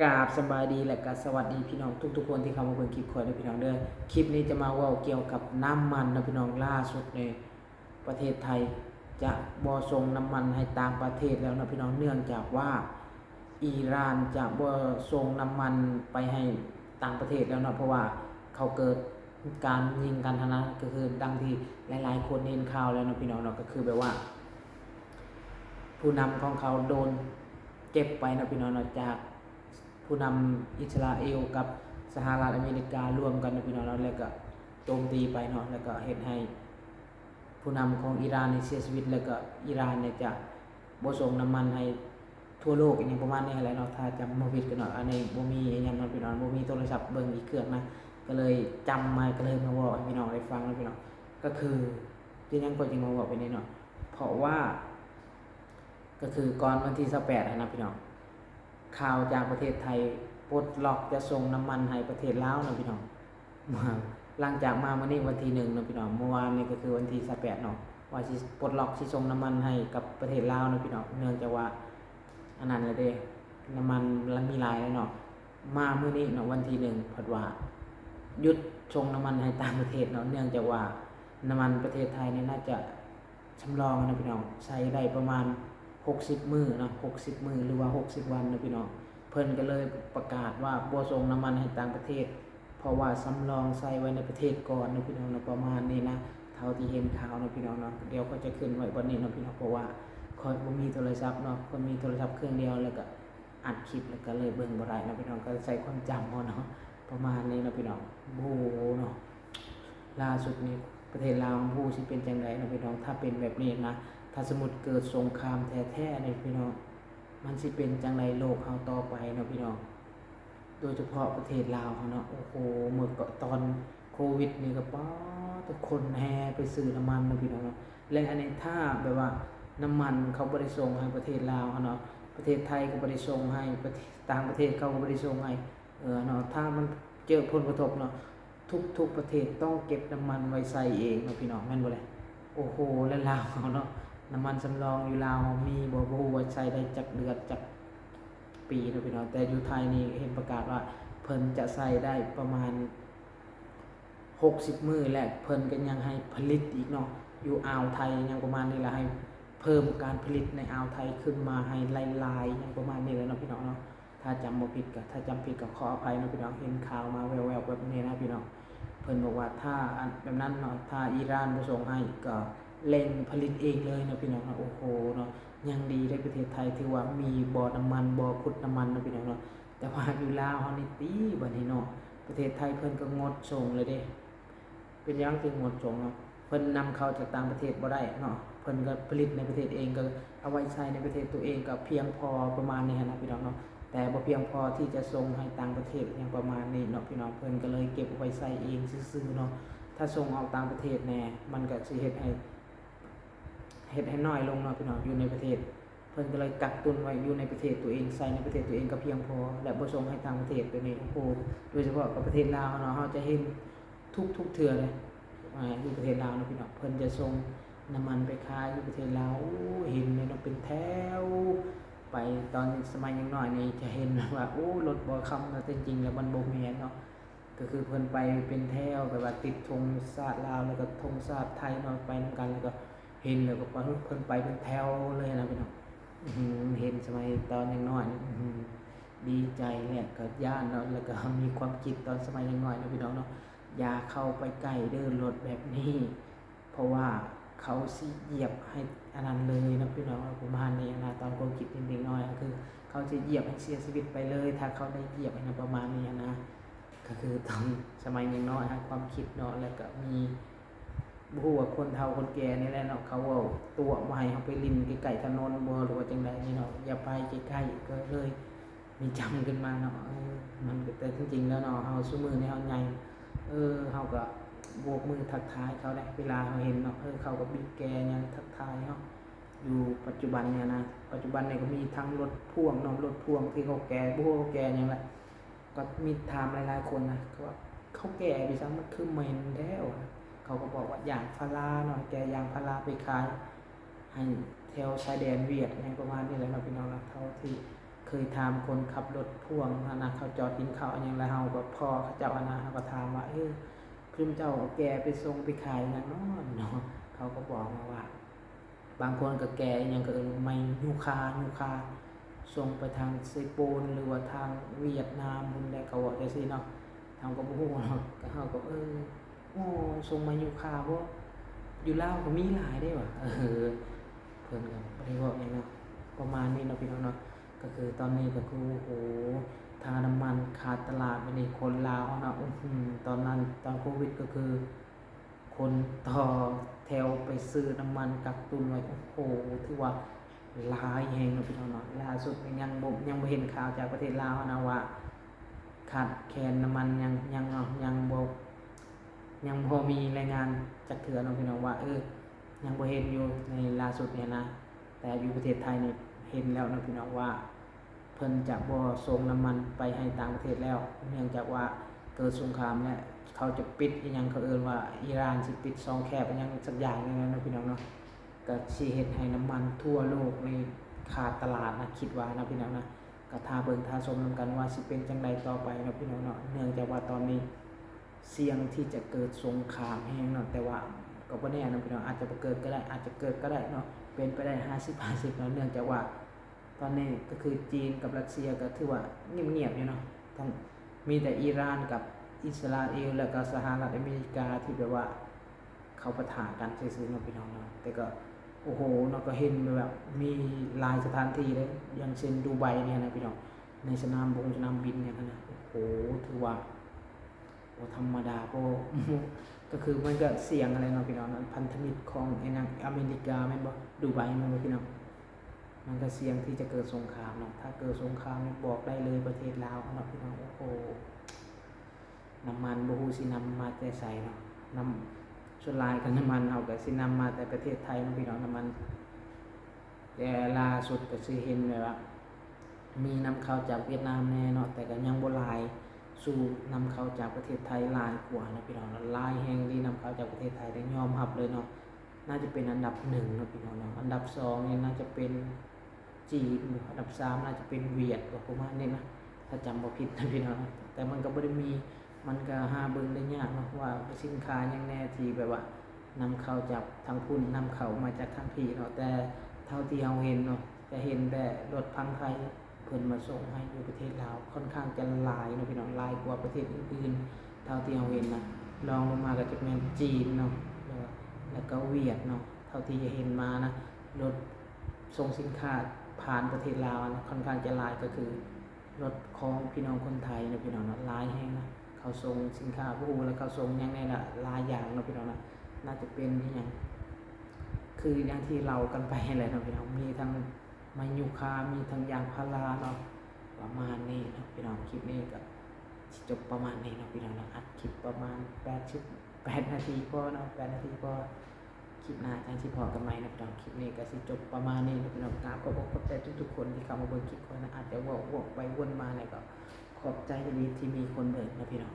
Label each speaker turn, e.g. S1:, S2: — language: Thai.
S1: กราบสบายดีและก็สวัสดีพี่น้องทุกๆคนที่เข้ามาเบิ่งคลิปข่อยนะพี่น้องเด้อคลิปนี้จะมาเว้าเกี่ยวกับน้ำมันนะพี่น้องล่าสุดในประเทศไทยจะบ่ส่งน้ำมันให้ต่างประเทศแล้วนะพี่น้องเนื่องจากว่าอิหร่านจะบ่ส่งน้ำมันไปให้ต่างประเทศแล้วเนาะเพราะว่าเขาเกิดการยิงกันนะก็คือดังที่หลายๆคนเห็นข่าวแล้วนะพี่น้องเนาะก็คือแบบว่าผู้นำของเขาโดนเก็บไปนะพี่น้องเนาะจากผู้นำอิสราเอลกับสหรัฐอเมริการ่วมกันนะพี่น้องแล้วก็โจมตีไปเนาะแล้วก็เฮ็ดให้ผู้นำของอิหร่านเสียชีวิตแล้วก็อิหร่านเนี่ยจะบ่ส่งน้ำมันให้ทั่วโลกอย่างประมาณนี้แหละเนาะถ้าจำบ่ผิดกันเนาะอันนี้บ่มีหยังเนาะพี่น้องบ่มีโทรศัพท์เบิ่งอีกเครื่องนะก็เลยจำมาก็เลยมาเว้าให้พี่น้องได้ฟังนะพี่น้องก็คือที่ยังก็จริงมาเว้าไปนี่เนาะเพราะว่าก็คือก่อนวันที่28นะพี่น้องข่าวจากประเทศไทยปลดล็อกจะส่งน้ำมันให้ประเทศลาวนะพี่น้องหลังจากมาวันนี้วันที่1นะพี่น้องเมื่อวานนี้ก็คือวันที่28เนาะว่าสิปลดล็อกสิส่งน้ำมันให้กับประเทศลาวนะพี่น้องเนื่องจากว่าอันนั้นแหละเด้น้ำมันมีหลายแล้วเนาะมามื้อนี้เนาะวันที่1เพิ่นว่าหยุดส่งน้ำมันให้ต่างประเทศเนาะเนื่องจากว่าน้ำมันประเทศไทยเนี่ยน่าจะสำรองนะพี่น้องใช้ได้ประมาณ60มื้อเนาะ60มื้อหรือว่า60วันนะพี่น้องเพิ่นก็เลยประกาศว่าบ่ส่งน้ำมันให้ต่างประเทศเพราะว่าสำรองใส่ไว้ในประเทศก่อนนะพี่น้องนะประมาณนี้นะเท่าที่เห็นข่าวนะพี่น้องเนาะเดี๋ยวก็จะขึ้นไว้บนนี้นะพี่น้องเพราะว่าค่อยบ่มีโทรศัพท์เนาะคนมีโทรศัพท์เครื่องเดียวแล้วก็อัดคลิปแล้วก็เลยเบิ่งบ่ได้นะพี่น้องก็ใช้ความจำเอาเนาะประมาณนี้นะพี่น้องโอ้โหเนาะล่าสุดนี้ประเทศลาวฮู้สิเป็นจังได๋นะพี่น้องถ้าเป็นแบบนี้นะถ้าสมมุติเกิดสงครามแท้ๆนี่พี่น้องมันสิเป็นจังได๋โลกเฮาต่อไปเนาะพี่น้องโดยเฉพาะประเทศลาวเฮาเนาะโอ้โหเมื่อตอนโควิดนี่ก็ป๊าดทุกคนแห่ไปซื้อน้ำมันเนาะพี่น้องเนาะและอันนี้ถ้าแบบว่าน้ำมันเขาบ่ได้ส่งให้ประเทศลาวเนาะประเทศไทยก็บ่ได้ส่งให้ต่างประเทศเขาก็บ่ได้ส่งให้เนาะถ้ามันเจอผลกระทบเนาะทุกประเทศต้องเก็บน้ำมันไว้ใส่เองเนาะพี่น้องแม่นบ่ล่ะโอ้โหแล้วลาวเฮาเนาะน้ำมันสำรองอยู่ลาวมีบ่ฮู้ว่าใช้ได้จักเดือนจักปีเนาะพี่น้องแต่อยู่ไทยนี่เห็นประกาศว่าเพิ่นจะใช้ได้ประมาณ60มื้อและเพิ่นก็ยังให้ผลิตอีกเนาะอยู่อ่าวไทยยังประมาณนี้แหละให้เพิ่มการผลิตในอ่าวไทยขึ้นมาให้หลายๆยังประมาณนี้เลยเนาะพี่น้องเนาะถ้าจำบ่ผิดก็ถ้าจำผิดก็ขออภัยเนาะพี่น้องเห็นข่าวมาแว่วๆแบบนี้นะพี่น้องเพิ่นบอกว่าถ้าแบบนั้นเนาะถ้าอิหร่านบ่ส่งให้ก็เร่งผลิตเองเลยเนาะพี่น้องเนาะโอ้โหเนาะยังดีในประเทศไทยถือว่ามีบ่อน้ำมันบ่อขุดน้ำมันเนาะพี่น้องเนาะแต่ว่าอยู่ลาวเฮานี่ติบัดนี้เนาะประเทศไทยเพิ่นก็งดส่งเลยเด้เป็นหยังจึงงดส่งเนาะเพิ่นนำเข้าจากต่างประเทศบ่ได้เนาะเพิ่นก็ผลิตในประเทศเองก็เอาไว้ใช้ในประเทศตัวเองก็เพียงพอประมาณนี้นะพี่น้องเนาะแต่บ่เพียงพอที่จะส่งให้ต่างประเทศอย่างประมาณนี้เนาะพี่น้องเพิ่นก็เลยเก็บไว้ใช้เองซื่อๆเนาะถ้าส่งออกต่างประเทศแน่มันก็สิเฮ็ดให้น้อยลงเนาะพี่น้องอยู่ในประเทศเพิ่นก็เลยกักตุนไว้อยู่ในประเทศตัวเองใส่ในประเทศตัวเองก็เพียงพอและบ่ส่งให้ต่างประเทศตัวนี้โอ้โหโดยเฉพาะกับประเทศลาวเนาะเฮาจะเห็นทุกเทื่อเลยอยู่ประเทศลาวเนาะพี่น้องเพิ่นจะส่งน้ำมันไปขายอยู่ประเทศลาวเห็นเลยเนาะเป็นแถวไปตอนสมัยยังน้อยนี่จะเห็นว่าโอ้รถบ่ค้ำแต่จริงๆแล้วมันบ่แม่นเนาะก็คือเพิ่นไปเป็นแถวแบบว่าติดธงชาติลาวแล้วก็ธงชาติไทยเนาะไปนำกันแล้วก็เห็นแล้วก็เพิ่นไปเป็นแถวเลยนะพี่น้องเห็นสมัยตอนยังน้อยดีใจแหละก็ย้านเนาะแล้วก็มีความคิดตอนสมัยยังน้อยนะพี่น้องเนาะอย่าเข้าไปใกล้เดินรถแบบนี้เพราะว่าเขาสิเหยียบให้อันนั้นเลยนะพี่น้องประมาณนี้นะตอนความคิดเด็กๆน้อยก็คือเขาจะเหยียบให้เสียชีวิตไปเลยถ้าเขาได้เหยียบให้ประมาณนี้นะก็คือตอนสมัยยังน้อยความคิดเนาะแล้วก็มีบ่ฮู้ว่าคนเฒ่าคนแก่นี่แหละเนาะเขาเว้าตัวบ่ให้เฮาไปลิ้นใกล้ๆถนนบ่หรือว่าจังได๋นี่เนาะอย่าไปใกล้ๆก็เลยมีจำขึ้นมาเนาะมันก็แต่จริงๆแล้วเนาะเฮาซุมื้อนี้เฮาใหญ่เฮาก็โบกมือทักทายเขาได้เวลาเขาเห็นเนาะเขาก็บีบแกยังทักทายเนาะอยู่ปัจจุบันเนี่ยนะปัจจุบันเนี่ยก็มีทั้งรถพ่วงเนาะรถพ่วงที่เขาแก่บ่ฮู้เขาแก่หยังแหละก็มีถามหลายๆคนนะเขาว่าเขาแก่ไปซังมันคือเหม็นแท้วะเขาก็บอกว่ายางพาราเนาะแกยางพาราไปขายให้แถวชายแดนเวียดอะไรประมาณนี้แหละเนาะพี่น้องเนาะเท่าที่เค ยถามคนขับรถพ่วงนะเขาจอดกินข้าวอันหยังแล้วเฮาก็พอเขาเจ้านะเฮาก็ถามว่าเพิ่นเจ้าเอาแกไปส่งไปขายหยังเนาะเขาก็บอกมาว่าบางคนก็แกอิหยังก็ไม่ยูคาส่งไปทางญี่ปุ่นหรือว่าทางเวียดนามพุ่นแหละเขาว่าจังซี่เนาะเฮาก็บ่ฮู้เนาะก็เฮาก็โอ้ส่งมายูคาบ่อยู่ลาวก็มีหลายเด้ว่ะเพิ่นก็บ่ได้บอกหยังเนาะประมาณนี้เนาะพี่น้องเนาะก็คือตอนนี้ก็คือโอ้โหทางน้ำมันขาดตลาดไปนี่คนลาวเนาะตอนนั้นตอนโควิดก็คือคนต่อแถวไปซื้อน้ำมันกักตุนไว้โอ้โหถือว่าหลายแห่งเนาะพี่น้องเนาะล่าสุดยังบ่เห็นข่าวจากประเทศลาวนะว่าขาดแคลนน้ำมันยังเนาะยังพอมีรายงานจากเถื่อเนาะพี่น้องว่ายังบ่เห็นอยู่ในล่าสุดเนี่ยนะแต่อยู่ประเทศไทยนี่เห็นแล้วเนาะพี่น้องว่าเพิ่นจะบ่ส่งน้ำมันไปให้ต่างประเทศแล้วเนื่องจากว่าเกิดสงครามแล้วเขาจะปิดอีหยังเขาเอิ้นว่าอิหร่านสิปิด2แคบอีหยังสักอย่างนึงนะพี่น้องเนาะก็สิเฮ็ดให้น้ำมันทั่วโลกนี่ขาดตลาดนะคิดว่านะพี่น้องนะก็ท่าเบิ่งท่าชมนำกันว่าสิเป็นจังไดต่อไปเนาะพี่น้องเนาะเนื่องจากว่าตอนนี้เสี่ยงที่จะเกิดสงครามแฮงเนาะแต่ว่าก็บ่แน่นะพี่น้องอาจจะบ่เกิดก็ได้อาจจะเกิดก็ได้เนาะเป็นไปได้50-50เนาะเนื่องจากว่าตอนนี้ก็คือจีนกับรัสเซียก็ถือว่าเงียบๆอยู่เนาะทั้งมีแต่อิหร่านกับอิสราเอลแล้วก็สหรัฐอเมริกาที่แบบว่าเขาปะทะกันซื่อๆเนาะพี่น้องเนาะแต่ก็โอ้โหเนาะก็เห็นแบบมีหลายสถานที่เลยอย่างเช่นดูไบเนี่ยนะพี่น้องในสนามบินเนี่ยนะโอ้โหถือว่าธรรมดาก็คือมันก็เสี่ยงอะไรเนาะพี่น้องพันธมิตรของไอ้นางอเมริกาแม่นบ่ดูไบแม่นบ่พี่น้องมันก็เสี่ยงที่จะเกิดสงครามเนาะถ้าเกิดสงครามบอกได้เลยประเทศลาวเนาะพี่น้องโอ้โหน้ำมันบ่ฮู้สินำมาแต่ไสเนาะส่วนหลายก็น้ำมันเอาก็สินำมาแต่ประเทศไทยเนาะพี่น้องน้ำมันแต่ล่าสุดก็สิเห็นเลยว่ามีนำเข้าจากเวียดนามแน่เนาะแต่ก็ยังบ่หลายสู่นำเข้าจากประเทศไทยหลายกว่านะพี่น้องหลายแห่งที่นำเข้าจากประเทศไทยได้ยอมรับเลยเนาะน่าจะเป็นอันดับ1เนาะพี่น้องเนาะอันดับ2นี่น่าจะเป็นจีนอันดับ3น่าจะเป็นเวียดประมาณนี้นะถ้าจำบ่ผิดนะพี่น้องแต่มันก็บ่ได้มีมันก็หาเบิ่งได้ยากเนาะว่าสินค้ายังแน่ที่แบบว่านำเข้าจากทางพุ่นนำเข้ามาจากทางพี่เนาะแต่เท่าที่เฮาเห็นเนาะจะเห็นแต่รถพังไทยเพิ่นมาส่งให้อยู่ประเทศลาวค่อนข้างจะหลายเนาะพี่น้องหลายกว่าประเทศอื่นๆเท่าที่เฮาเห็นนะรองลงมาก็จะเป็นจีนเนาะแล้วก็เวียดเนาะเท่าที่จะเห็นมานะรถส่งสินค้าผ่านประเทศลาวนะค่อนข้างจะหลายก็คือรถของพี่น้องคนไทยนะพี่น้องนะหลายแห่งนะเขาส่งสินค้าผู้แล้วเขาส่งยังไงล่ะหลายอย่างนะพี่น้องนะน่าจะเป็นอย่างคืออย่างที่เรากันไปอะไรนะพี่น้องมีทั้งไม้ยูคามีทั้งยางพาราเนาะประมาณนี้นะพี่น้องคลิปนี้ก็จบประมาณนี้นะพี่น้องนะอัดคลิปประมาณ8นาทีพอเนาะ8นาทีพอคลิปหน้าจังสิพอกันใหม่นะพี่น้องคลิปนี้ก็สิจบประมาณนี้นะพี่น้องครับก็ขอบใจทุกๆคนที่เข้ามาเบิ่งคลิปก่อนนะอาจจะวกไปวนมาเนี่ยก็ขอบใจที่มีคนเบิ่งนะพี่น้อง